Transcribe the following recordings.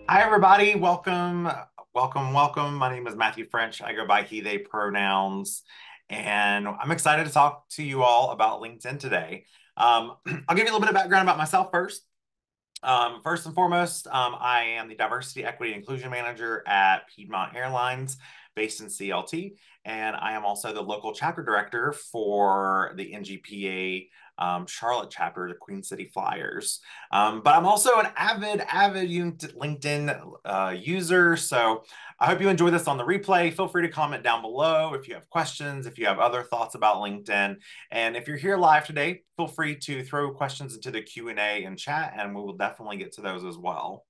Hi, everybody. Welcome. My name is Matthew French. I go by he, they pronouns, and I'm excited to talk to you all about LinkedIn today. I'll give you a little bit of background about myself first. First and foremost, I am the Diversity, Equity, and Inclusion Manager at Piedmont Airlines based in CLT, and I am also the local chapter director for the NGPA Charlotte chapter, the Queen City Flyers. But I'm also an avid LinkedIn user, so I hope you enjoy this on the replay. Feel free to comment down below if you have questions, if you have other thoughts about LinkedIn. And if you're here live today, feel free to throw questions into the Q&A and chat, and we will definitely get to those as well.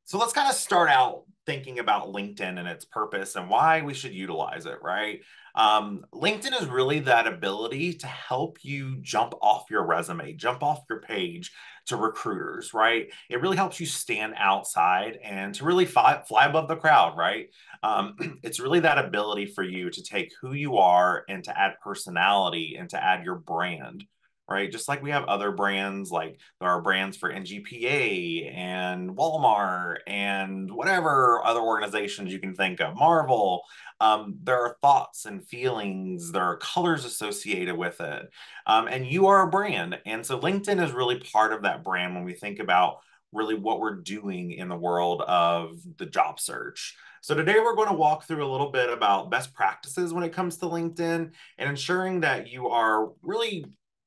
So let's kind of start out thinking about LinkedIn and its purpose and why we should utilize it, right? LinkedIn is really that ability to help you jump off your resume, jump off your page to recruiters, right? It really helps you stand outside and to really fly above the crowd, right? It's really that ability for you to take who you are and to add personality and to add your brand, right? Just like we have other brands, like there are brands for NGPA and Walmart and whatever other organizations you can think of, Marvel. There are thoughts and feelings, there are colors associated with it. And you are a brand. And so LinkedIn is really part of that brand when we think about really what we're doing in the world of the job search. So today we're going to walk through a little bit about best practices when it comes to LinkedIn and ensuring that you are really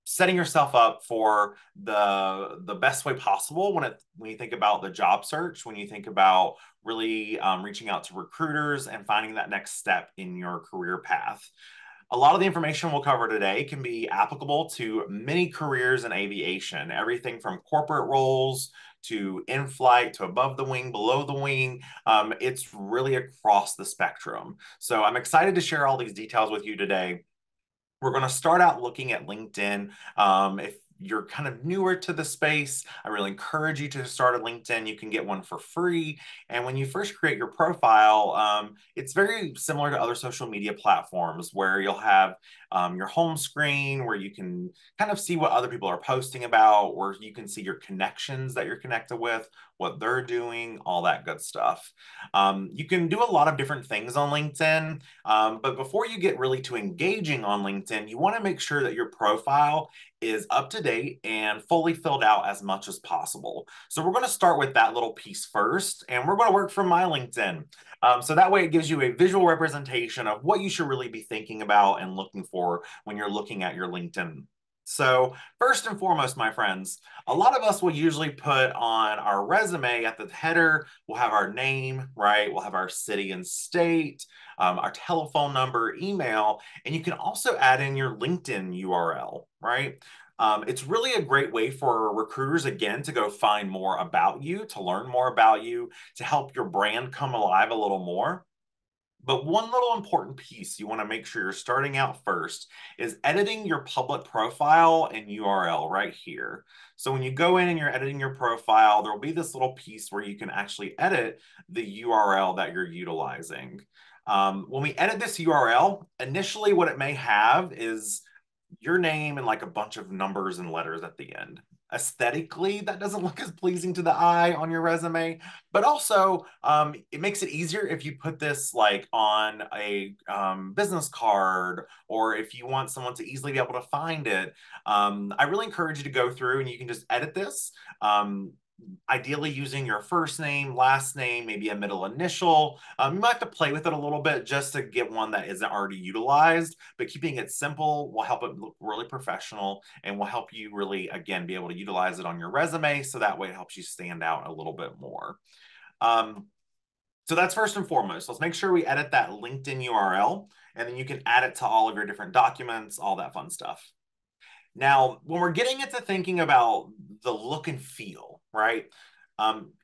setting yourself up for the best way possible when you think about the job search, when you think about really reaching out to recruiters and finding that next step in your career path. A lot of the information we'll cover today can be applicable to many careers in aviation, everything from corporate roles to in flight to above the wing, below the wing. It's really across the spectrum. So I'm excited to share all these details with you today. We're going to start out looking at LinkedIn. If you're kind of newer to the space, I really encourage you to start a LinkedIn. You can get one for free. And when you first create your profile, it's very similar to other social media platforms where you'll have your home screen where you can kind of see what other people are posting about, where you can see your connections that you're connected with, what they're doing, all that good stuff. You can do a lot of different things on LinkedIn. But before you get really to engaging on LinkedIn, you want to make sure that your profile is up to date and fully filled out as much as possible. So we're going to start with that little piece first, and we're going to work from my LinkedIn. So that way it gives you a visual representation of what you should really be thinking about and looking for when you're looking at your LinkedIn. So first and foremost, my friends, a lot of us will usually put on our resume at the header, we'll have our name, right? We'll have our city and state, our telephone number, email, and you can also add in your LinkedIn URL, right? It's really a great way for recruiters, again, to go find more about you, to learn more about you, to help your brand come alive a little more. But one little important piece you want to make sure you're starting out first is editing your public profile and URL right here. So when you go in and you're editing your profile, there'll be this little piece where you can actually edit the URL that you're utilizing. When we edit this URL, initially what it may have is your name and like a bunch of numbers and letters at the end. Aesthetically, that doesn't look as pleasing to the eye on your resume, but also it makes it easier if you put this like on a business card or if you want someone to easily be able to find it. I really encourage you to go through and you can just edit this. Ideally using your first name, last name, maybe a middle initial. You might have to play with it a little bit just to get one that isn't already utilized, but keeping it simple will help it look really professional and will help you really, again, be able to utilize it on your resume. So that way it helps you stand out a little bit more. Um, so that's first and foremost. Let's make sure we edit that LinkedIn URL and then you can add it to all of your different documents, all that fun stuff. Now, when we're getting into thinking about the look and feel, right?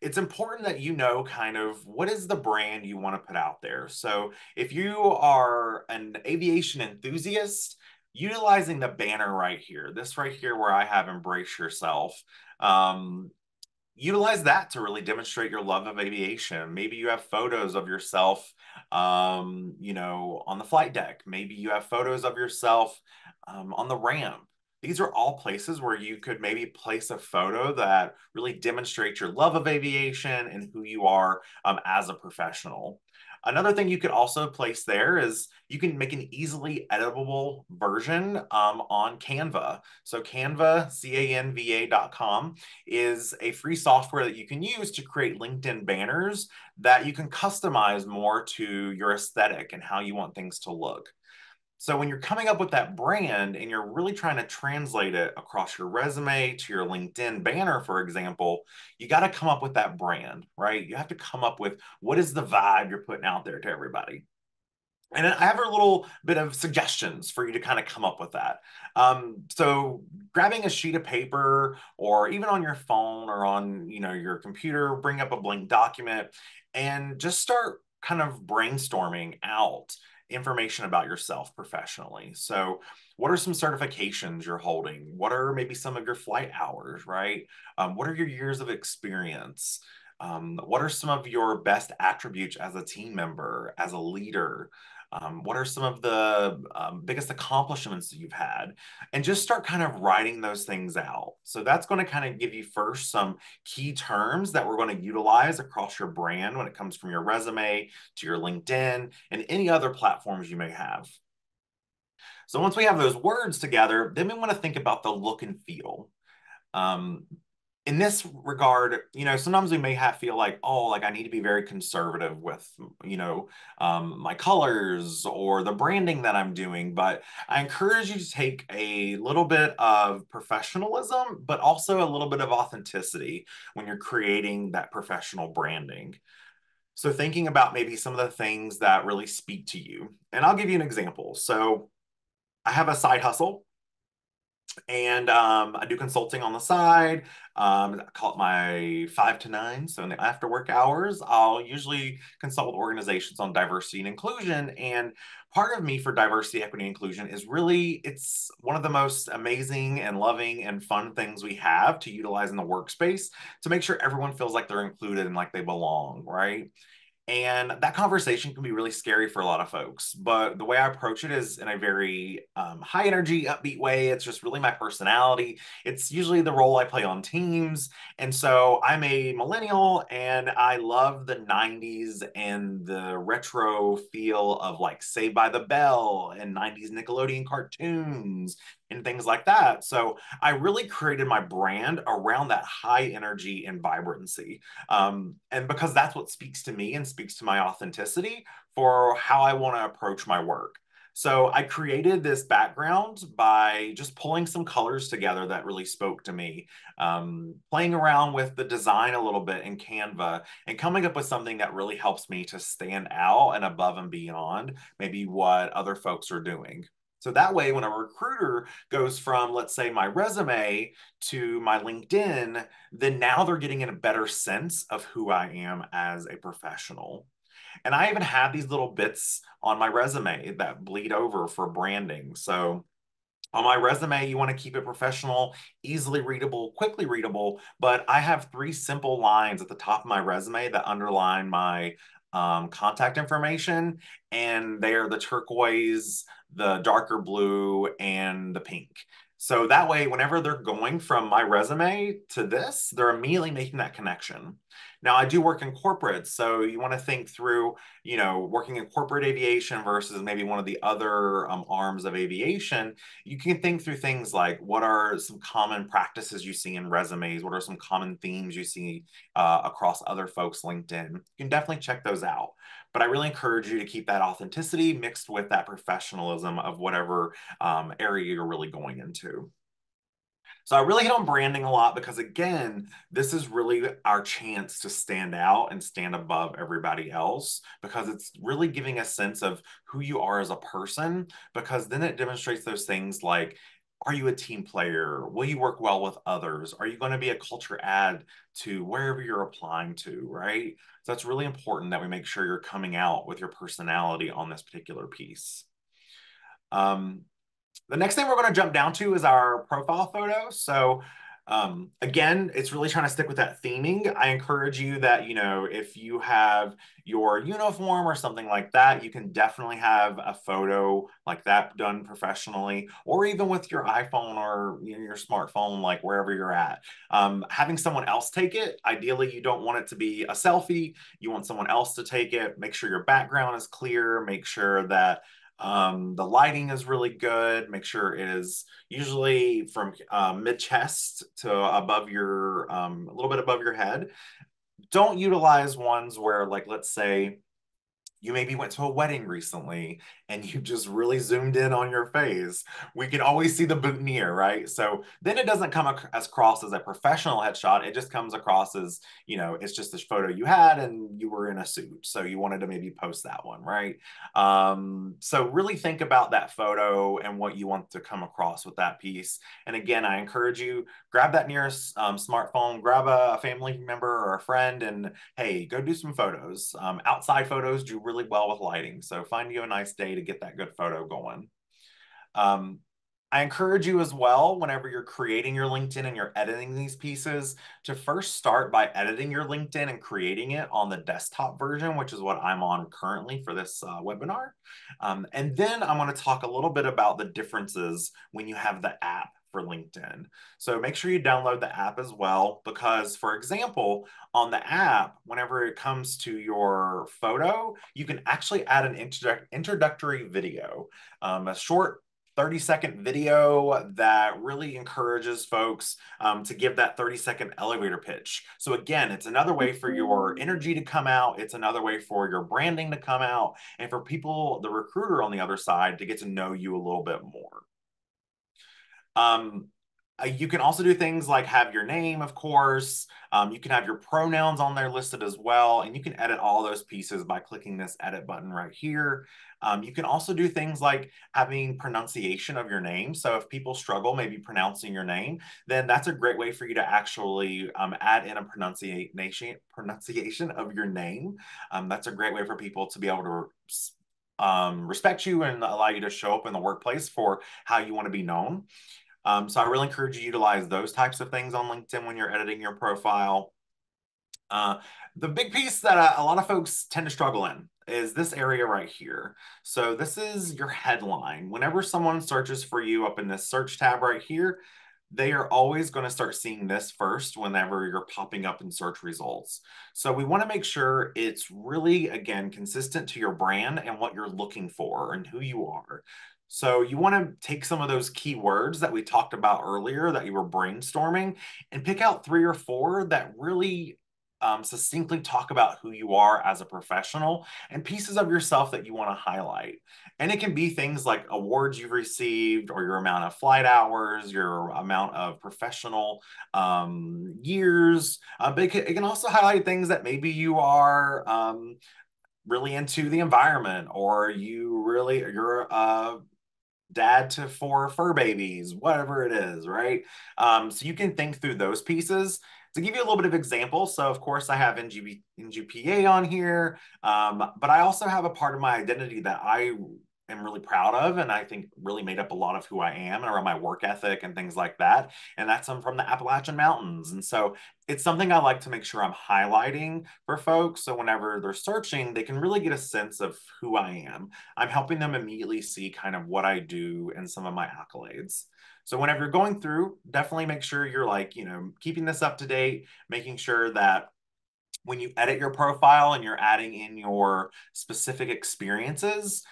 It's important that you know kind of what is the brand you want to put out there. So if you are an aviation enthusiast, utilizing the banner right here, this right here where I have embrace yourself, utilize that to really demonstrate your love of aviation. Maybe you have photos of yourself, on the flight deck. Maybe you have photos of yourself on the ramp. These are all places where you could maybe place a photo that really demonstrates your love of aviation and who you are as a professional. Another thing you could also place there is you can make an easily editable version on Canva. So Canva, canva.com, is a free software that you can use to create LinkedIn banners that you can customize more to your aesthetic and how you want things to look. So when you're coming up with that brand and you're really trying to translate it across your resume to your LinkedIn banner, for example, you got to come up with that brand, right? You have to come up with what is the vibe you're putting out there to everybody. And I have a little bit of suggestions for you to kind of come up with that. So grabbing a sheet of paper or even on your phone or on, your computer, bring up a blank document and just start kind of brainstorming out information about yourself professionally. So what are some certifications you're holding? What are maybe some of your flight hours, right? What are your years of experience? What are some of your best attributes as a team member, as a leader? What are some of the biggest accomplishments that you've had? And just start kind of writing those things out. So that's going to kind of give you first some key terms that we're going to utilize across your brand when it comes from your resume to your LinkedIn and any other platforms you may have. So once we have those words together, then we want to think about the look and feel. Um, in this regard, sometimes we may have feel like, oh, like I need to be very conservative with, my colors or the branding that I'm doing. But I encourage you to take a little bit of professionalism, but also a little bit of authenticity when you're creating that professional branding. So thinking about maybe some of the things that really speak to you. And I'll give you an example. So I have a side hustle and I do consulting on the side. I call it my 5 to 9. So in the after work hours, I'll usually consult organizations on diversity and inclusion. And part of me for diversity, equity, and inclusion is really it's one of the most amazing and loving and fun things we have to utilize in the workspace to make sure everyone feels like they're included and like they belong, right? And that conversation can be really scary for a lot of folks. But the way I approach it is in a very high energy, upbeat way. It's just really my personality. It's usually the role I play on teams. And so I'm a millennial and I love the 90s and the retro feel of like Saved by the Bell and 90s Nickelodeon cartoons and things like that. So I really created my brand around that high energy and vibrancy. And because that's what speaks to me and speaks to my authenticity for how I want to approach my work. So I created this background by just pulling some colors together that really spoke to me, playing around with the design a little bit in Canva and coming up with something that really helps me to stand out and above and beyond maybe what other folks are doing. So that way, when a recruiter goes from, let's say, my resume to my LinkedIn, then now they're getting in a better sense of who I am as a professional. And I even have these little bits on my resume that bleed over for branding. So on my resume, you want to keep it professional, easily readable, quickly readable, but I have 3 simple lines at the top of my resume that underline my contact information, and they are the turquoise, the darker blue, and the pink. So that way, whenever they're going from my resume to this, they're immediately making that connection. Now, I do work in corporate, so you want to think through, working in corporate aviation versus maybe one of the other arms of aviation. You can think through things like what are some common practices you see in resumes? What are some common themes you see across other folks' LinkedIn? You can definitely check those out. But I really encourage you to keep that authenticity mixed with that professionalism of whatever area you're really going into. So I really hit on branding a lot because, again, this is really our chance to stand out and stand above everybody else because it's really giving a sense of who you are as a person, because then it demonstrates those things like, are you a team player? Will you work well with others? Are you going to be a culture add to wherever you're applying to, right? So it's really important that we make sure you're coming out with your personality on this particular piece. Um, the next thing we're going to jump down to is our profile photo. So Again, it's really trying to stick with that theming. I encourage you that, if you have your uniform or something like that, you can definitely have a photo like that done professionally, or even with your iPhone or your smartphone, like wherever you're at. Having someone else take it, ideally, you don't want it to be a selfie. You want someone else to take it. Make sure your background is clear. Make sure that the lighting is really good. Make sure it is usually from mid chest to above a little bit above your head. Don't utilize ones where, like, let's say you maybe went to a wedding recently and you just really zoomed in on your face. We can always see the boutonniere, right? So then it doesn't come as across as a professional headshot. It just comes across as, it's just this photo you had and you were in a suit. So you wanted to maybe post that one, right? So really think about that photo and what you want to come across with that piece. And again, I encourage you, grab that nearest smartphone, grab a family member or a friend, and hey, go do some photos. Outside photos do really well with lighting. So find you a nice day to get that good photo going. Um, I encourage you as well, whenever you're creating your LinkedIn and you're editing these pieces, to first start by editing your LinkedIn and creating it on the desktop version, which is what I'm on currently for this webinar. And then I'm going to talk a little bit about the differences when you have the app for LinkedIn. So make sure you download the app as well, because, for example, on the app, whenever it comes to your photo, you can actually add an introductory video, a short 30-second video that really encourages folks to give that 30-second elevator pitch. So again, it's another way for your energy to come out. It's another way for your branding to come out, and for people, the recruiter on the other side, to get to know you a little bit more. You can also do things like have your name, of course. You can have your pronouns on there listed as well, and you can edit all those pieces by clicking this edit button right here. You can also do things like having pronunciation of your name. So if people struggle maybe pronouncing your name, then that's a great way for you to actually add in a pronunciation of your name. That's a great way for people to be able to respect you and allow you to show up in the workplace for how you want to be known. So I really encourage you to utilize those types of things on LinkedIn when you're editing your profile. The big piece that a lot of folks tend to struggle in is this area right here. So this is your headline. Whenever someone searches for you up in this search tab right here, they are always going to start seeing this first whenever you're popping up in search results. So we want to make sure it's really, again, consistent to your brand and what you're looking for and who you are. So you want to take some of those keywords that we talked about earlier that you were brainstorming and pick out 3 or 4 that really succinctly talk about who you are as a professional and pieces of yourself that you want to highlight. And it can be things like awards you've received, or your amount of flight hours, your amount of professional years. But it can also highlight things that maybe you are really into the environment, or you're dad to 4 fur babies, whatever it is, right? So you can think through those pieces. To give you a little bit of example, so of course I have NGPA on here, but I also have a part of my identity that I am really proud of, and I think really made up a lot of who I am and around my work ethic and things like that. And that's from the Appalachian Mountains. And so it's something I like to make sure I'm highlighting for folks. So whenever they're searching, they can really get a sense of who I am. I'm helping them immediately see kind of what I do and some of my accolades. So whenever you're going through, definitely make sure you're like, keeping this up to date, making sure that when you edit your profile and you're adding in your specific experiences,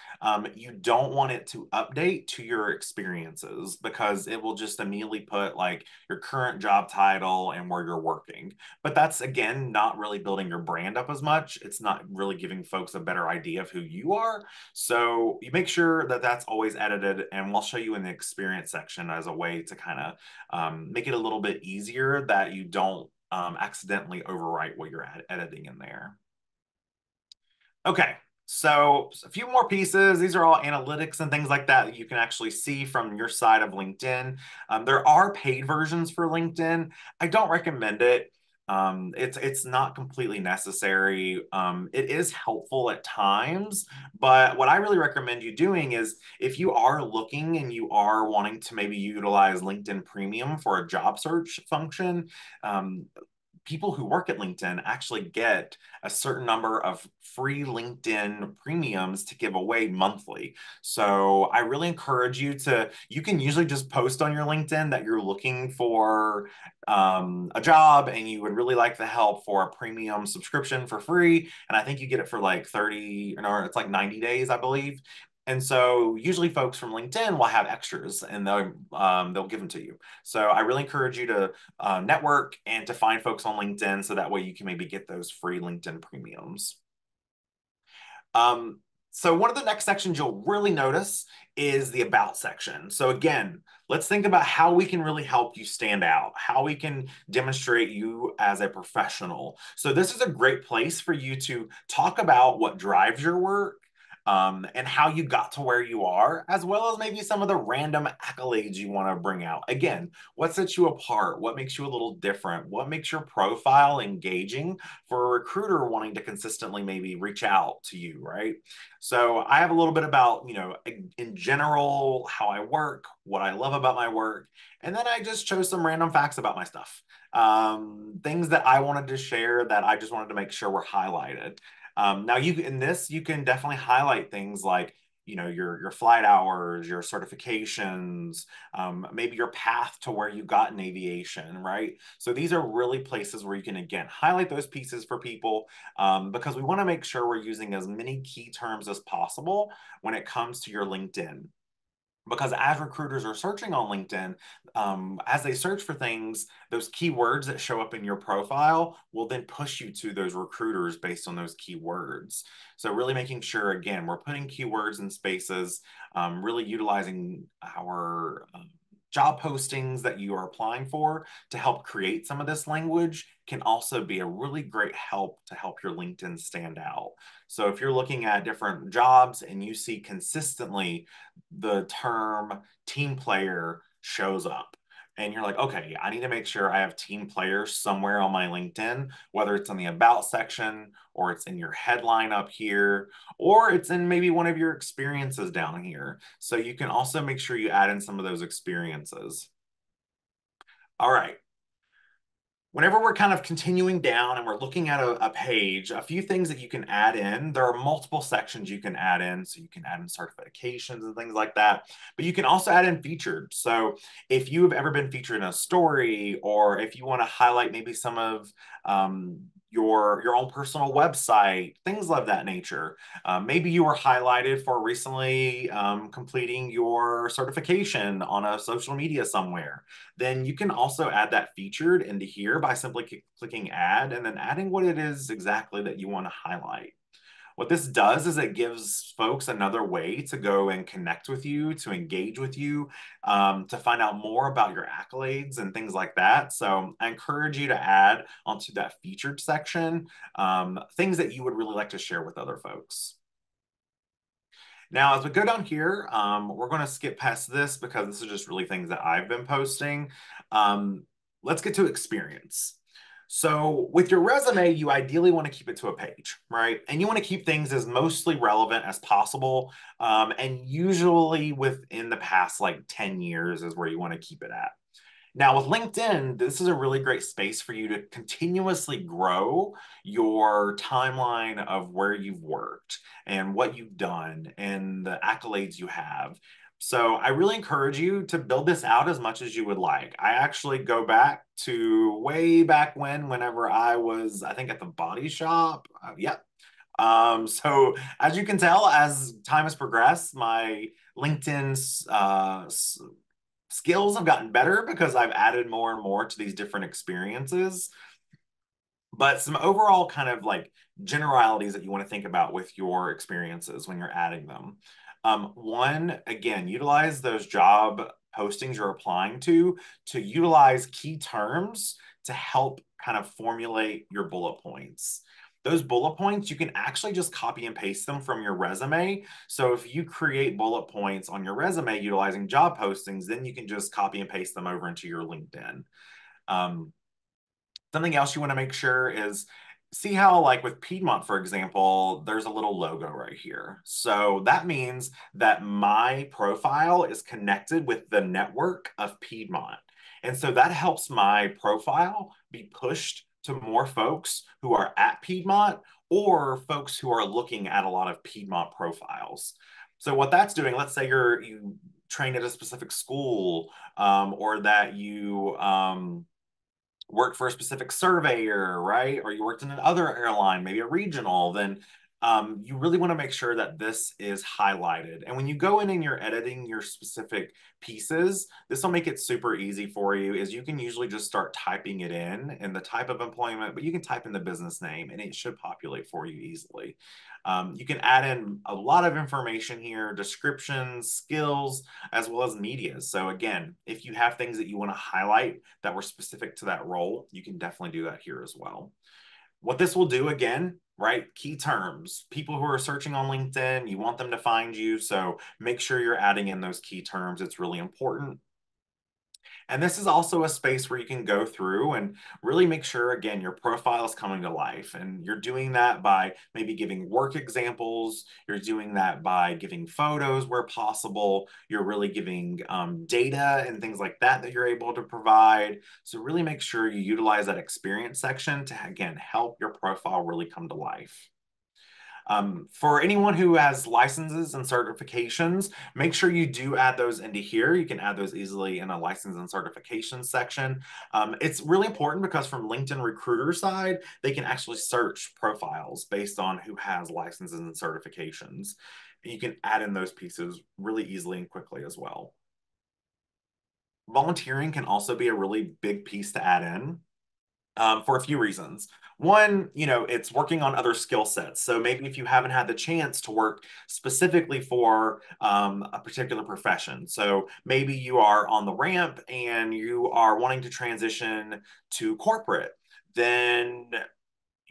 you don't want it to update to your experiences, because it will just immediately put like your current job title and where you're working. But that's, again, not really building your brand up as much. It's not really giving folks a better idea of who you are. So you make sure that that's always edited, and we'll show you in the experience section as a way to kind of make it a little bit easier that you don't accidentally overwrite what you're editing in there. Okay, so a few more pieces. These are all analytics and things like that you can actually see from your side of LinkedIn. There are paid versions for LinkedIn. I don't recommend it. It's not completely necessary. It is helpful at times, but what I really recommend you doing is if you are looking and you are wanting to maybe utilize LinkedIn Premium for a job search function, um, people who work at LinkedIn actually get a certain number of free LinkedIn premiums to give away monthly. So I really encourage you to, you can usually just post on your LinkedIn that you're looking for a job and you would really like the help for a premium subscription for free. And I think you get it for like 30, or it's like 90 days, I believe. And so usually folks from LinkedIn will have extras and they'll give them to you. So I really encourage you to network and to find folks on LinkedIn so that way you can maybe get those free LinkedIn premiums. Um, so one of the next sections you'll really notice is the about section. So again, let's think about how we can really help you stand out, how we can demonstrate you as a professional. So this is a great place for you to talk about what drives your work, and how you got to where you are, as well as maybe some of the random accolades you want to bring out. Again, what sets you apart? What makes you a little different? What makes your profile engaging for a recruiter wanting to consistently maybe reach out to you, right? So I have a little bit about, in general, how I work, what I love about my work, and then I just chose some random facts about my stuff. Things that I wanted to share that I just wanted to make sure were highlighted. Now you can definitely highlight things like your flight hours, your certifications, maybe your path to where you got in aviation, right? So these are really places where you can again highlight those pieces for people, because we want to make sure we're using as many key terms as possible when it comes to your LinkedIn. Because as recruiters are searching on LinkedIn, as they search for things, those keywords that show up in your profile will then push you to those recruiters based on those keywords. So really making sure, again, we're putting keywords in spaces, really utilizing our job postings that you are applying for to help create some of this language can also be a really great help to help your LinkedIn stand out. So if you're looking at different jobs and you see consistently the term team player shows up, and you're like, okay, I need to make sure I have team players somewhere on my LinkedIn, whether it's in the about section or it's in your headline up here, or it's in maybe one of your experiences down here. So you can also make sure you add in some of those experiences. All right. Whenever we're kind of continuing down and we're looking at a page, a few things that you can add in. There are multiple sections you can add in. So you can add in certifications and things like that. But you can also add in featured. So if you have ever been featured in a story, or if you want to highlight maybe some of your own personal website, things of that nature. Maybe you were highlighted for recently completing your certification on a social media somewhere. Then you can also add that featured into here by simply clicking add and then adding what it is exactly that you want to highlight. What this does is it gives folks another way to go and connect with you, to engage with you, to find out more about your accolades and things like that. So I encourage you to add onto that featured section things that you would really like to share with other folks. Now, as we go down here, we're going to skip past this because this is just really things that I've been posting. Let's get to experience. So with your resume, you ideally want to keep it to a page, right? And you want to keep things as mostly relevant as possible. And usually within the past like 10 years is where you want to keep it at. Now, with LinkedIn, this is a really great space for you to continuously grow your timeline of where you've worked and what you've done and the accolades you have. So I really encourage you to build this out as much as you would like. I actually go back to way back whenever I was, I think, at the body shop. Yep. So as you can tell, as time has progressed, my LinkedIn's skills have gotten better because I've added more and more to these different experiences. But some overall kind of like generalities that you want to think about with your experiences when you're adding them. One, again, utilize those job postings you're applying to utilize key terms to help kind of formulate your bullet points. Those bullet points, you can actually just copy and paste them from your resume. So if you create bullet points on your resume utilizing job postings, then you can just copy and paste them over into your LinkedIn. Um, Something else you want to make sure is see how, like with Piedmont, for example, there's a little logo right here. So that means that my profile is connected with the network of Piedmont. And so that helps my profile be pushed to more folks who are at Piedmont or folks who are looking at a lot of Piedmont profiles. So what that's doing, let's say you trained at a specific school, or that you worked for a specific surveyor, right? Or you worked in another airline, maybe a regional, then you really want to make sure that this is highlighted. And when you go in and you're editing your specific pieces, this will make it super easy for you, is you can usually just start typing it in and the type of employment, but you can type in the business name and it should populate for you easily. You can add in a lot of information here, descriptions, skills, as well as media. So again, if you have things that you want to highlight that were specific to that role, you can definitely do that here as well. What this will do again, right? Key terms. People who are searching on LinkedIn, you want them to find you. So make sure you're adding in those key terms. It's really important. And this is also a space where you can go through and really make sure, again, your profile is coming to life. And you're doing that by maybe giving work examples. You're doing that by giving photos where possible. You're really giving data and things like that that you're able to provide. So really make sure you utilize that experience section to, again, help your profile really come to life. For anyone who has licenses and certifications, make sure you do add those into here. You can add those easily in a license and certifications section. It's really important because from LinkedIn recruiter side, they can actually search profiles based on who has licenses and certifications. You can add in those pieces really easily and quickly as well. Volunteering can also be a really big piece to add in for a few reasons. One, it's working on other skill sets. So maybe if you haven't had the chance to work specifically for a particular profession. So maybe you are on the ramp and you are wanting to transition to corporate, then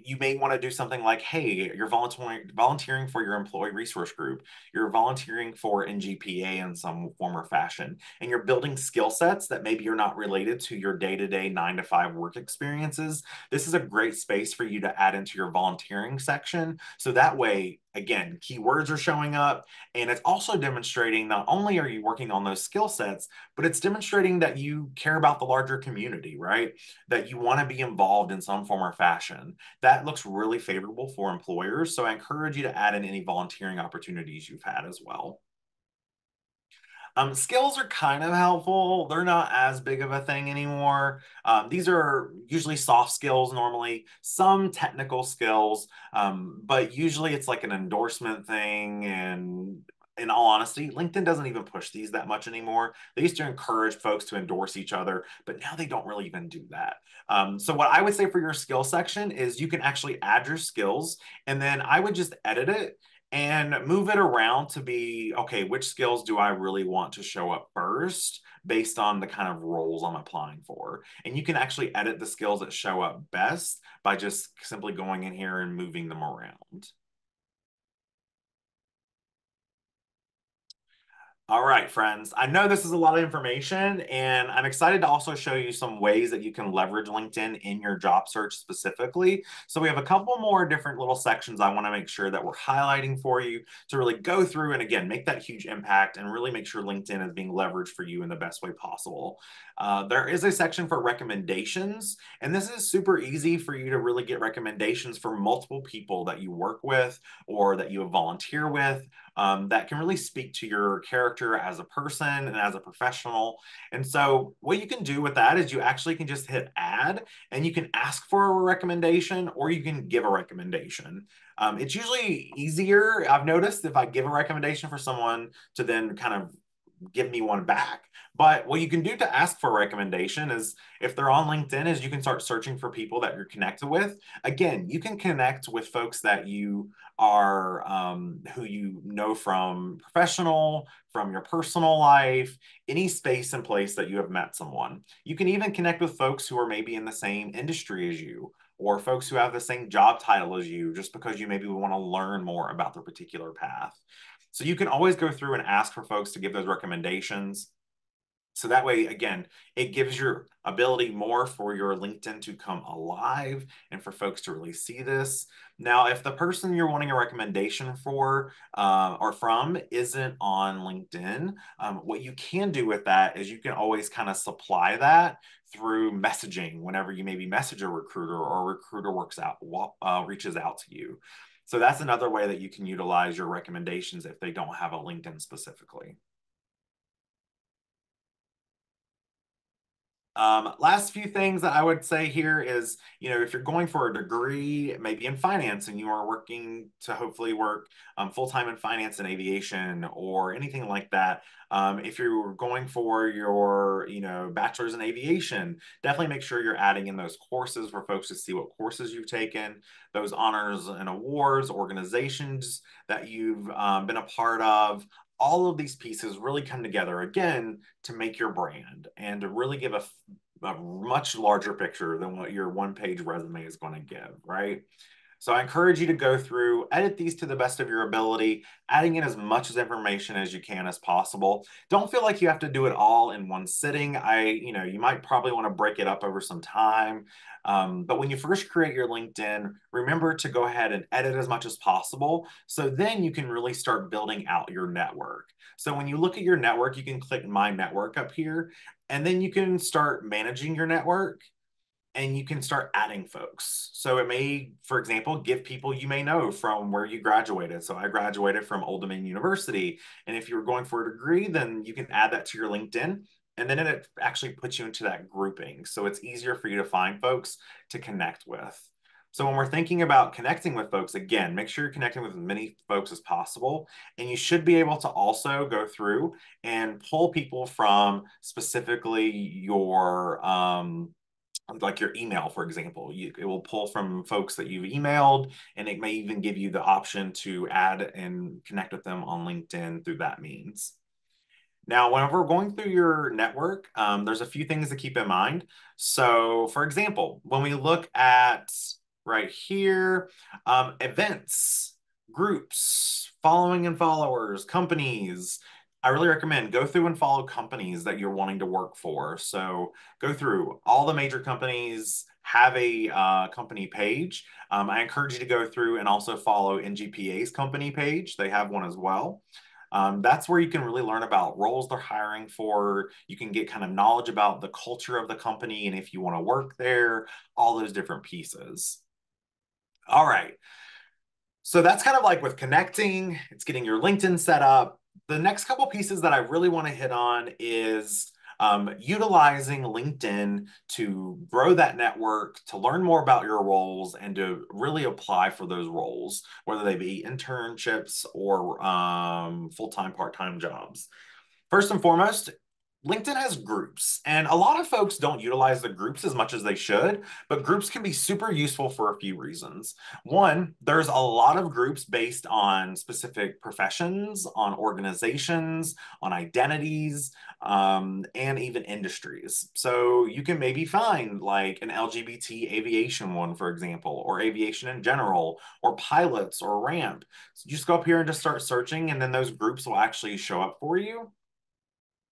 you may want to do something like, hey, you're volunteering for your employee resource group. You're volunteering for NGPA in some form or fashion, and you're building skill sets that maybe you're not related to your day-to-day 9 to 5 work experiences. This is a great space for you to add into your volunteering section. So that way, again, keywords are showing up, and it's also demonstrating not only are you working on those skill sets, but it's demonstrating that you care about the larger community, right? That you want to be involved in some form or fashion. That looks really favorable for employers. So I encourage you to add in any volunteering opportunities you've had as well. Skills are kind of helpful. They're not as big of a thing anymore. These are usually soft skills normally, some technical skills, but usually it's like an endorsement thing. And in all honesty, LinkedIn doesn't even push these that much anymore. They used to encourage folks to endorse each other, but now they don't really even do that. So what I would say for your skill section is you can actually add your skills, and then I would just edit it and move it around to be, okay, which skills do I really want to show up first based on the kind of roles I'm applying for? And you can actually edit the skills that show up best by just simply going in here and moving them around. All right, friends. I know this is a lot of information, and I'm excited to also show you some ways that you can leverage LinkedIn in your job search specifically. So we have a couple more different little sections I want to make sure that we're highlighting for you to really go through and again, make that huge impact and really make sure LinkedIn is being leveraged for you in the best way possible. There is a section for recommendations, and this is super easy for you to really get recommendations for multiple people that you work with or that you volunteer with, that can really speak to your character as a person and as a professional. And so what you can do with that is you actually can just hit add and you can ask for a recommendation or you can give a recommendation. It's usually easier, I've noticed, if I give a recommendation for someone to then kind of give me one back. But what you can do to ask for a recommendation is if they're on LinkedIn is you can start searching for people that you're connected with. Again, you can connect with folks that you are who you know from professional, from your personal life, any space and place that you have met someone. You can even connect with folks who are maybe in the same industry as you or folks who have the same job title as you just because you maybe want to learn more about their particular path. So you can always go through and ask for folks to give those recommendations. So that way, again, it gives your ability more for your LinkedIn to come alive and for folks to really see this. Now, if the person you're wanting a recommendation for or from isn't on LinkedIn, what you can do with that is you can always kind of supply that through messaging whenever you maybe message a recruiter or a recruiter reaches out to you. So that's another way that you can utilize your recommendations if they don't have a LinkedIn specifically. Last few things that I would say here is, if you're going for a degree, maybe in finance, and you are working to hopefully work full-time in finance and aviation or anything like that, if you're going for your, bachelor's in aviation, definitely make sure you're adding in those courses for folks to see what courses you've taken, those honors and awards, organizations that you've been a part of. All of these pieces really come together again to make your brand and to really give a much larger picture than what your one-page resume is going to give, right? So I encourage you to go through, edit these to the best of your ability, adding in as much as information as you can as possible. Don't feel like you have to do it all in one sitting. You might probably want to break it up over some time. But when you first create your LinkedIn, remember to go ahead and edit as much as possible. So then you can really start building out your network. So when you look at your network, you can click My Network up here, and then you can start managing your network and you can start adding folks. So it may, for example, give people you may know from where you graduated. So I graduated from Old Dominion University. And if you're going for a degree, then you can add that to your LinkedIn. And then it actually puts you into that grouping. So it's easier for you to find folks to connect with. So when we're thinking about connecting with folks, again, make sure you're connecting with as many folks as possible. And you should be able to also go through and pull people from specifically your like your email, for example. It will pull from folks that you've emailed, and it may even give you the option to add and connect with them on LinkedIn through that means. Now, whenever we're going through your network, there's a few things to keep in mind. So, for example, when we look at right here, events, groups, following and followers, companies, I really recommend go through and follow companies that you're wanting to work for. So, go through all the major companies, have a company page. I encourage you to go through and also follow NGPA's company page. They have one as well. That's where you can really learn about roles they're hiring for. You can get kind of knowledge about the culture of the company and if you want to work there, all those different pieces. All right. So that's kind of like with connecting, it's getting your LinkedIn set up. The next couple pieces that I really want to hit on is utilizing LinkedIn to grow that network, to learn more about your roles, and to really apply for those roles, whether they be internships or full-time, part-time jobs. First and foremost, LinkedIn has groups, and a lot of folks don't utilize the groups as much as they should, but groups can be super useful for a few reasons. One, there's a lot of groups based on specific professions, on organizations, on identities, and even industries. So you can maybe find like an LGBT aviation one, for example, or aviation in general, or pilots or ramp. So you just go up here and just start searching, and then those groups will actually show up for you.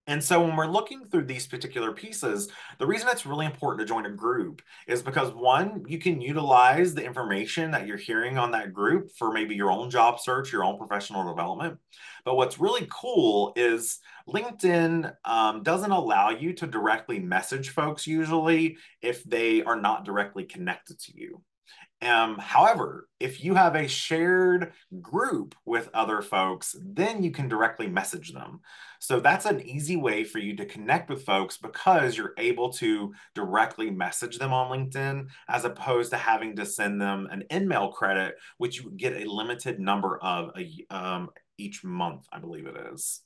And so when we're looking through these particular pieces, the reason it's really important to join a group is because one, you can utilize the information that you're hearing on that group for maybe your own job search, your own professional development. But what's really cool is LinkedIn doesn't allow you to directly message folks usually if they are not directly connected to you. However, if you have a shared group with other folks, then you can directly message them. So that's an easy way for you to connect with folks because you're able to directly message them on LinkedIn as opposed to having to send them an email credit, which you get a limited number of each month, I believe it is.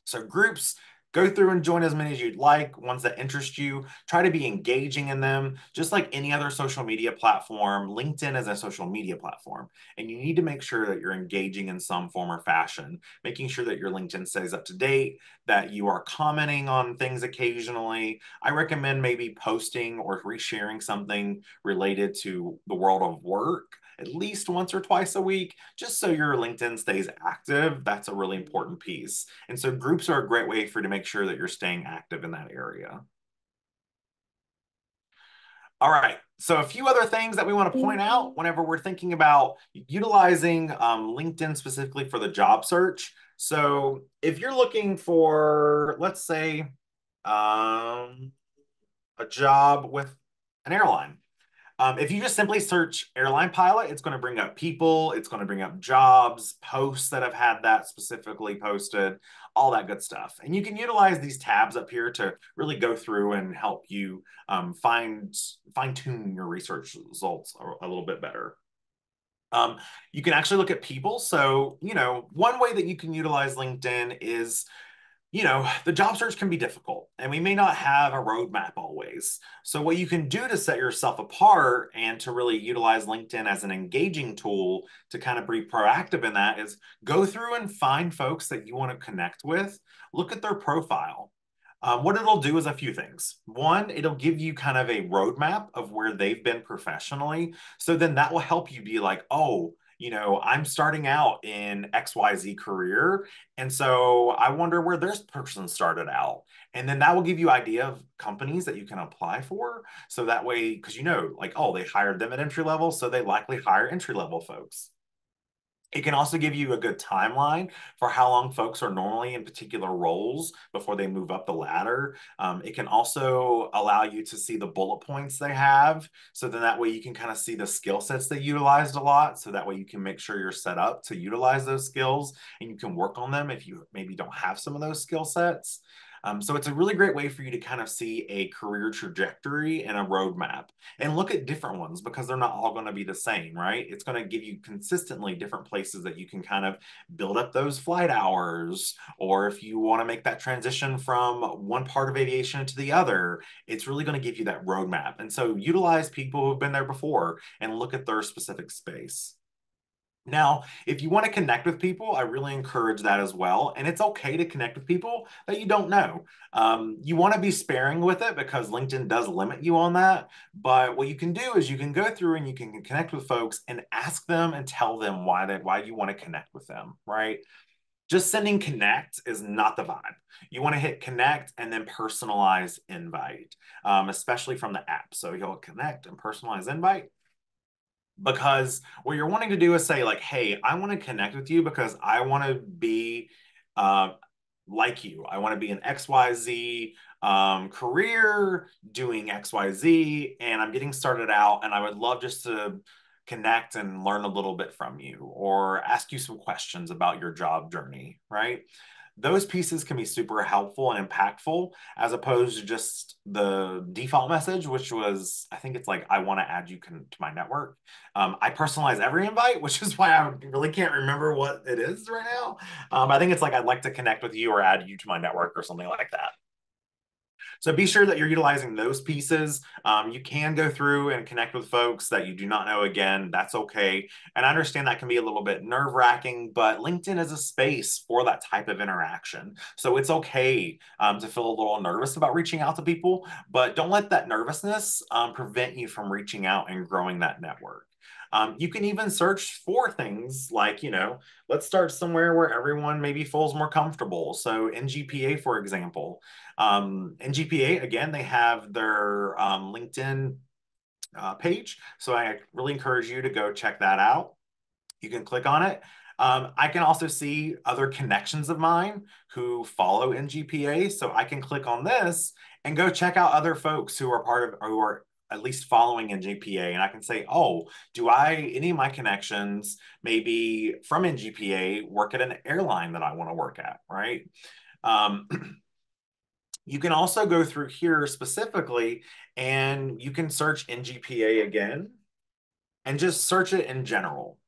So groups, go through and join as many as you'd like, ones that interest you. Try to be engaging in them. Just like any other social media platform, LinkedIn is a social media platform, and you need to make sure that you're engaging in some form or fashion, making sure that your LinkedIn stays up to date, that you are commenting on things occasionally. I recommend maybe posting or resharing something related to the world of work at least once or twice a week, just so your LinkedIn stays active. That's a really important piece. And so groups are a great way for you to make sure that you're staying active in that area. All right. So a few other things that we want to point out whenever we're thinking about utilizing LinkedIn specifically for the job search. So if you're looking for, let's say, a job with an airline, if you just simply search airline pilot, it's going to bring up people, it's going to bring up jobs, posts that have had that specifically posted, all that good stuff. And you can utilize these tabs up here to really go through and help you fine tune your research results a little bit better. Um, you can actually look at people. So, one way that you can utilize LinkedIn is the job search can be difficult and we may not have a roadmap always. So, what you can do to set yourself apart and to really utilize LinkedIn as an engaging tool to kind of be proactive in that is go through and find folks that you want to connect with, look at their profile. What it'll do is a few things. One, it'll give you kind of a roadmap of where they've been professionally. So then that will help you be like, oh, I'm starting out in XYZ career. And so I wonder where this person started out. And then that will give you idea of companies that you can apply for. So that way, because like, oh, they hired them at entry level, so they likely hire entry level folks. It can also give you a good timeline for how long folks are normally in particular roles before they move up the ladder. It can also allow you to see the bullet points they have. So then that way you can kind of see the skill sets they utilized a lot. So that way you can make sure you're set up to utilize those skills and you can work on them if you maybe don't have some of those skill sets. So it's a really great way for you to kind of see a career trajectory and a roadmap and look at different ones because they're not all going to be the same, right? It's going to give you consistently different places that you can kind of build up those flight hours, or if you want to make that transition from one part of aviation to the other, it's really going to give you that roadmap. And so utilize people who've been there before and look at their specific space. Now, if you want to connect with people, I really encourage that as well. And it's okay to connect with people that you don't know. You want to be sparing with it because LinkedIn does limit you on that. But what you can do is you can go through and you can connect with folks and ask them and tell them why you want to connect with them, right? Just sending connect is not the vibe. You want to hit connect and then personalize invite, especially from the app. So you'll connect and personalize invite because what you're wanting to do is say like, hey, I want to connect with you because I want to be uh, like you. I want to be an XYZ career doing XYZ, and I'm getting started out, and I would love just to connect and learn a little bit from you or ask you some questions about your job journey, right? Those pieces can be super helpful and impactful as opposed to just the default message, which was, I think it's like, I want to add you to my network. I personalize every invite, which is why I really can't remember what it is right now. I think it's like, I'd like to connect with you or add you to my network or something like that. So be sure that you're utilizing those pieces. You can go through and connect with folks that you do not know again. That's okay. And I understand that can be a little bit nerve wracking, but LinkedIn is a space for that type of interaction. So it's okay to feel a little nervous about reaching out to people, but don't let that nervousness prevent you from reaching out and growing that network. You can even search for things like, let's start somewhere where everyone maybe feels more comfortable. So NGPA, for example, NGPA, again, they have their LinkedIn page. So I really encourage you to go check that out. You can click on it. I can also see other connections of mine who follow NGPA. So I can click on this and go check out other folks who are who are at least following NGPA. And I can say, oh, any of my connections, maybe from NGPA, work at an airline that I want to work at, right? Um, You can also go through here specifically and you can search NGPA again and just search it in general.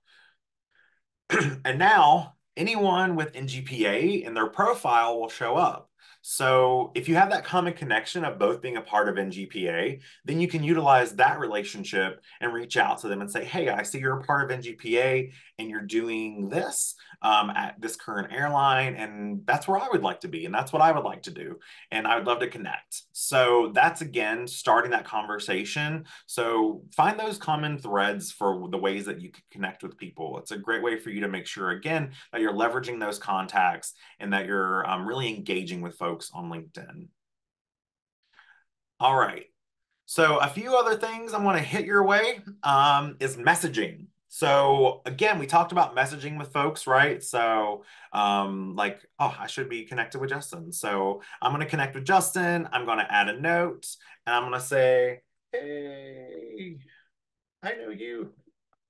And now anyone with NGPA in their profile will show up. So if you have that common connection of both being a part of NGPA, then you can utilize that relationship and reach out to them and say, hey, I see you're a part of NGPA and you're doing this at this current airline, and that's where I would like to be, and that's what I would like to do, and I would love to connect. So that's again starting that conversation. So find those common threads for the ways that you can connect with people. It's a great way for you to make sure, again, that you're leveraging those contacts and that you're really engaging with folks on LinkedIn. All right. So a few other things I want to hit your way is messaging. So again, we talked about messaging with folks, right? So like, oh, I should be connected with Justin. So I'm going to connect with Justin. I'm going to add a note and I'm going to say, hey, I know you.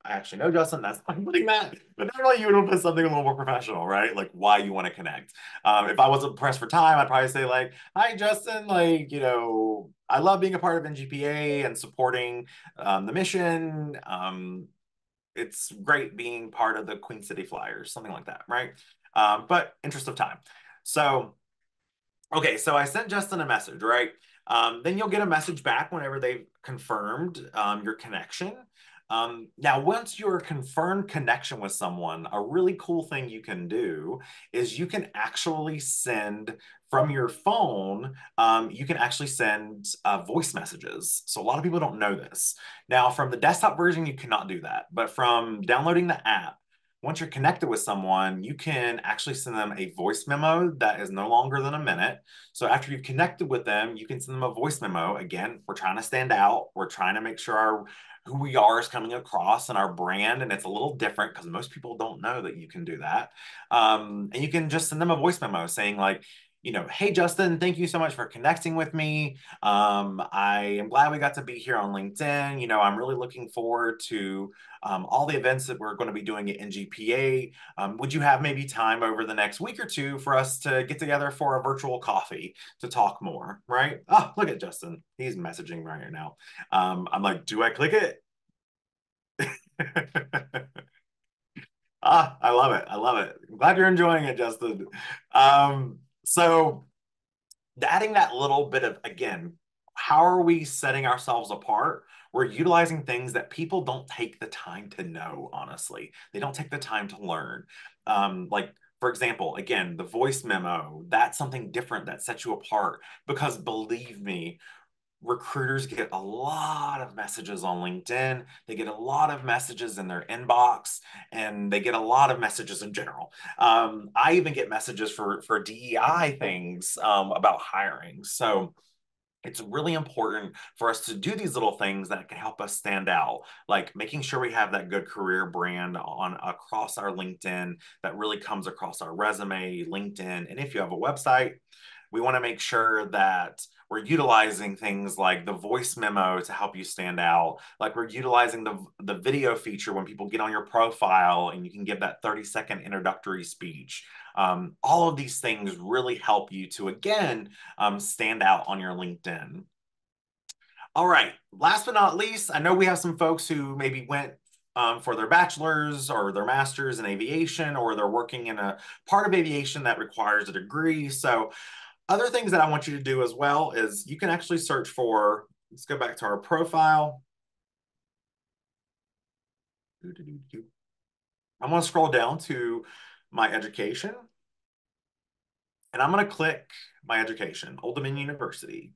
I actually know Justin. That's why I'm putting that. But normally you would put something a little more professional, right? Like why you want to connect. If I wasn't pressed for time, I'd probably say like, "Hi, Justin. Like, I love being a part of NGPA and supporting the mission. It's great being part of the Queen City Flyers, something like that, right? But interest of time. So okay, so I sent Justin a message, right? Then you'll get a message back whenever they've confirmed your connection. Now, once you're a confirmed connection with someone, a really cool thing you can do is you can actually send from your phone, you can actually send voice messages. So a lot of people don't know this. Now, from the desktop version, you cannot do that. But from downloading the app, once you're connected with someone, you can actually send them a voice memo that is no longer than a minute. So after you've connected with them, you can send them a voice memo. Again, we're trying to stand out. We're trying to make sure who we are is coming across and our brand. And it's a little different because most people don't know that you can do that. And you can just send them a voice memo saying like, hey, Justin, thank you so much for connecting with me. I am glad we got to be here on LinkedIn. I'm really looking forward to all the events that we're going to be doing at NGPA. Would you have maybe time over the next week or two for us to get together for a virtual coffee to talk more, right? Oh, look at Justin. He's messaging right now. I'm like, do I click it? I love it. I love it. I'm glad you're enjoying it, Justin. So adding that little bit of, again, how are we setting ourselves apart? We're utilizing things that people don't take the time to know, honestly. They don't take the time to learn. Like, for example, again, the voice memo, that's something different that sets you apart because believe me, recruiters get a lot of messages on LinkedIn. They get a lot of messages in their inbox, and they get a lot of messages in general. I even get messages for DEI things about hiring. So it's really important for us to do these little things that can help us stand out, like making sure we have that good career brand on across our LinkedIn that really comes across our resume, LinkedIn. And if you have a website, we want to make sure that we're utilizing things like the voice memo to help you stand out. Like we're utilizing the video feature when people get on your profile and you can give that 30-second introductory speech. All of these things really help you to, again, stand out on your LinkedIn. All right, last but not least, I know we have some folks who maybe went for their bachelor's or their master's in aviation, or they're working in a part of aviation that requires a degree. So other things that I want you to do as well is you can actually search for, let's go back to our profile. I'm going to scroll down to my education, and I'm going to click my education, Old Dominion University.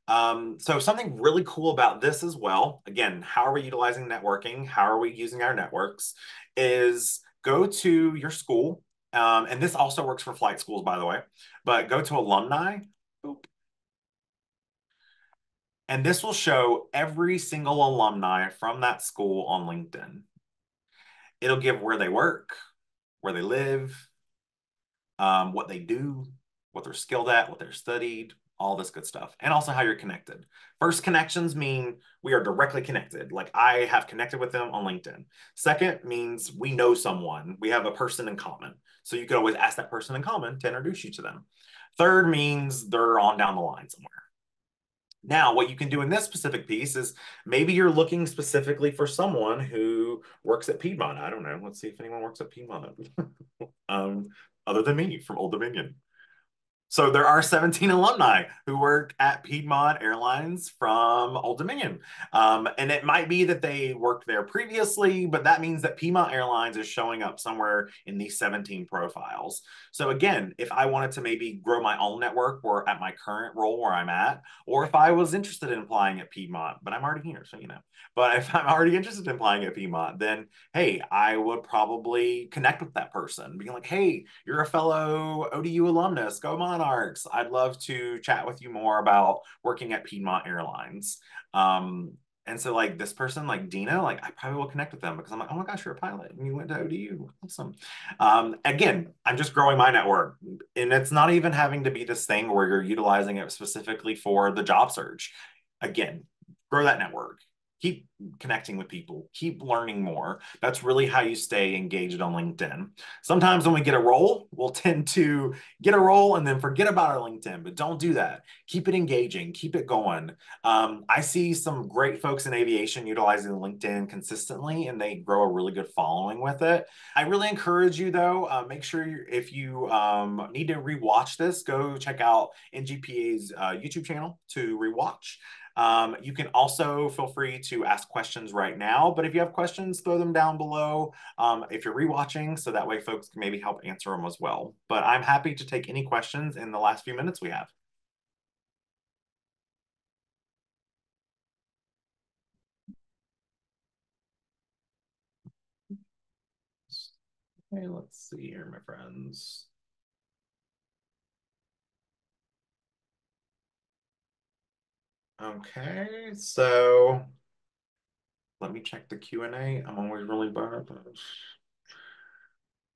So something really cool about this as well, again, how are we utilizing networking? How are we using our networks? Is go to your school, and this also works for flight schools, by the way, but go to alumni. Boop. And this will show every single alumni from that school on LinkedIn. It'll give where they work, where they live, what they do, what they're skilled at, what they're studied, all this good stuff, and also how you're connected. First, connections mean we are directly connected. Like I have connected with them on LinkedIn. Second means we know someone. We have a person in common. So you could always ask that person in common to introduce you to them. Third means they're on down the line somewhere. Now, what you can do in this specific piece is maybe you're looking specifically for someone who works at Piedmont. I don't know. Let's see if anyone works at Piedmont. um, Other than me from Old Dominion. So there are 17 alumni who work at Piedmont Airlines from Old Dominion. And it might be that they worked there previously, but that means that Piedmont Airlines is showing up somewhere in these 17 profiles. So again, if I wanted to maybe grow my own network or at my current role where I'm at, or if I was interested in applying at Piedmont, but I'm already here, so you know. But if I'm already interested in applying at Piedmont, then hey, I would probably connect with that person, being like, hey, you're a fellow ODU alumnus, go Monarchs. I'd love to chat with you more about working at Piedmont Airlines. Um, and so like this person, like Dina, like I probably will connect with them because I'm like, oh my gosh, you're a pilot and you went to ODU. Awesome. Again, I'm just growing my network. And it's not even having to be this thing where you're utilizing it specifically for the job search. Again, grow that network, keep connecting with people, keep learning more. That's really how you stay engaged on LinkedIn. Sometimes when we get a role, we'll tend to get a role and then forget about our LinkedIn, but don't do that. Keep it engaging, keep it going. I see some great folks in aviation utilizing LinkedIn consistently, and they grow a really good following with it. I really encourage you, though, make sure if you need to rewatch this, go check out NGPA's YouTube channel to rewatch. You can also feel free to ask questions right now, but if you have questions, throw them down below if you're rewatching, so that way folks can maybe help answer them as well. But I'm happy to take any questions in the last few minutes we have. Okay, let's see here, my friends. Okay, so let me check the Q&A. I'm always really bad.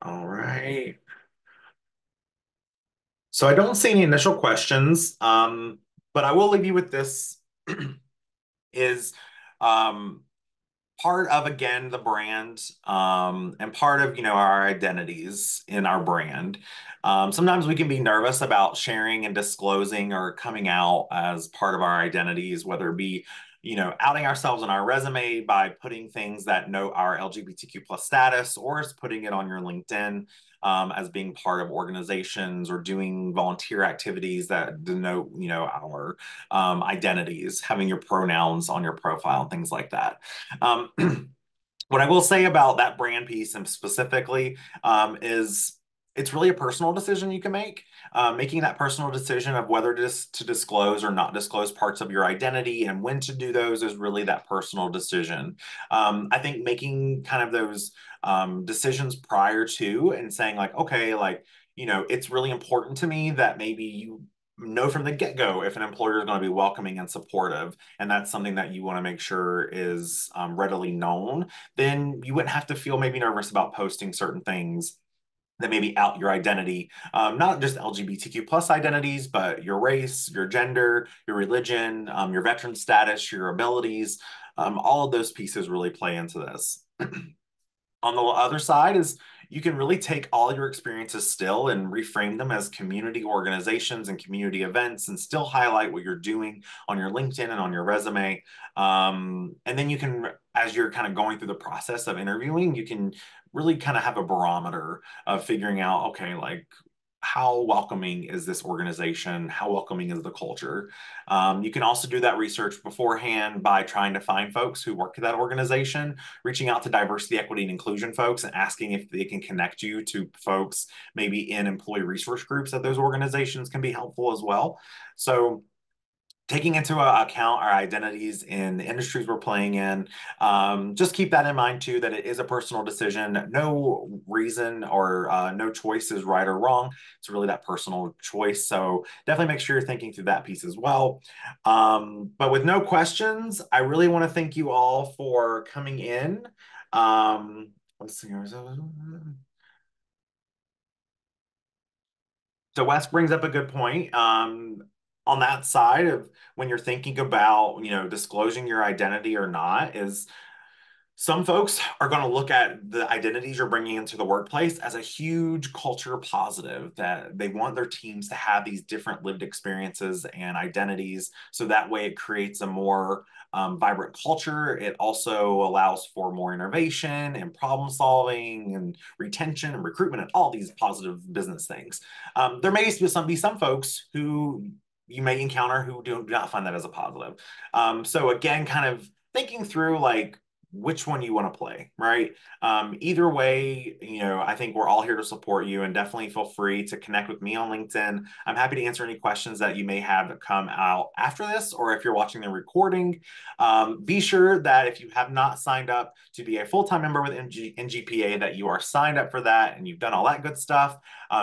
All right. So I don't see any initial questions, but I will leave you with this is um, part of again the brand and part of our identities in our brand. Sometimes we can be nervous about sharing and disclosing or coming out as part of our identities, whether it be outing ourselves on our resume by putting things that note our LGBTQ plus status, or is putting it on your LinkedIn as being part of organizations or doing volunteer activities that denote our identities, having your pronouns on your profile and things like that. um, what I will say about that brand piece and specifically is it's really a personal decision you can make. Making that personal decision of whether to disclose or not disclose parts of your identity and when to do those is really that personal decision. I think making kind of those decisions prior to and saying like, okay, like, it's really important to me that maybe you know from the get-go if an employer is going to be welcoming and supportive, and that's something that you want to make sure is readily known, then you wouldn't have to feel maybe nervous about posting certain things that maybe out your identity, not just LGBTQ plus identities, but your race, your gender, your religion, your veteran status, your abilities. All of those pieces really play into this. On the other side is you can really take all your experiences still and reframe them as community organizations and community events and still highlight what you're doing on your LinkedIn and on your resume. And then you can, as you're kind of going through the process of interviewing, you can really kind of have a barometer of figuring out, okay, like how welcoming is this organization? How welcoming is the culture? You can also do that research beforehand by trying to find folks who work at that organization, reaching out to diversity, equity, and inclusion folks and asking if they can connect you to folks maybe in employee resource groups at those organizations can be helpful as well. So taking into account our identities in the industries we're playing in. Just keep that in mind too, that it is a personal decision. No reason or no choice is right or wrong. It's really that personal choice. So definitely make sure you're thinking through that piece as well. But with no questions, I really want to thank you all for coming in. Let's see. So Wes brings up a good point. On that side of when you're thinking about, disclosing your identity or not, is Some folks are going to look at the identities you're bringing into the workplace as a huge culture positive, that they want their teams to have these different lived experiences and identities. So that way it creates a more vibrant culture. It also allows for more innovation and problem solving and retention and recruitment and all these positive business things. There may be some folks who you may encounter who do not find that as a positive. So again, kind of thinking through like which one you want to play, right? Either way, I think we're all here to support you, and definitely feel free to connect with me on LinkedIn. I'm happy to answer any questions that you may have that come out after this, or if you're watching the recording. Be sure that if you have not signed up to be a full-time member with NGPA, that you are signed up for that and you've done all that good stuff.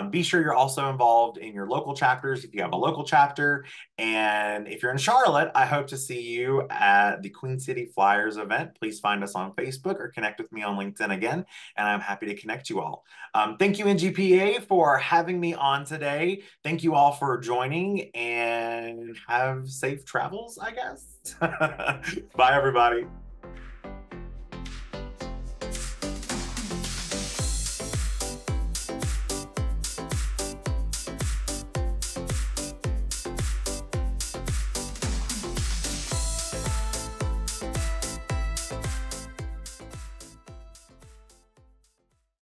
Be sure you're also involved in your local chapters if you have a local chapter. And if you're in Charlotte, I hope to see you at the Queen City Flyers event. Please find us on Facebook or connect with me on LinkedIn again, and I'm happy to connect you all. Thank you, NGPA, for having me on today. Thank you all for joining, and have safe travels, I guess. Bye, everybody.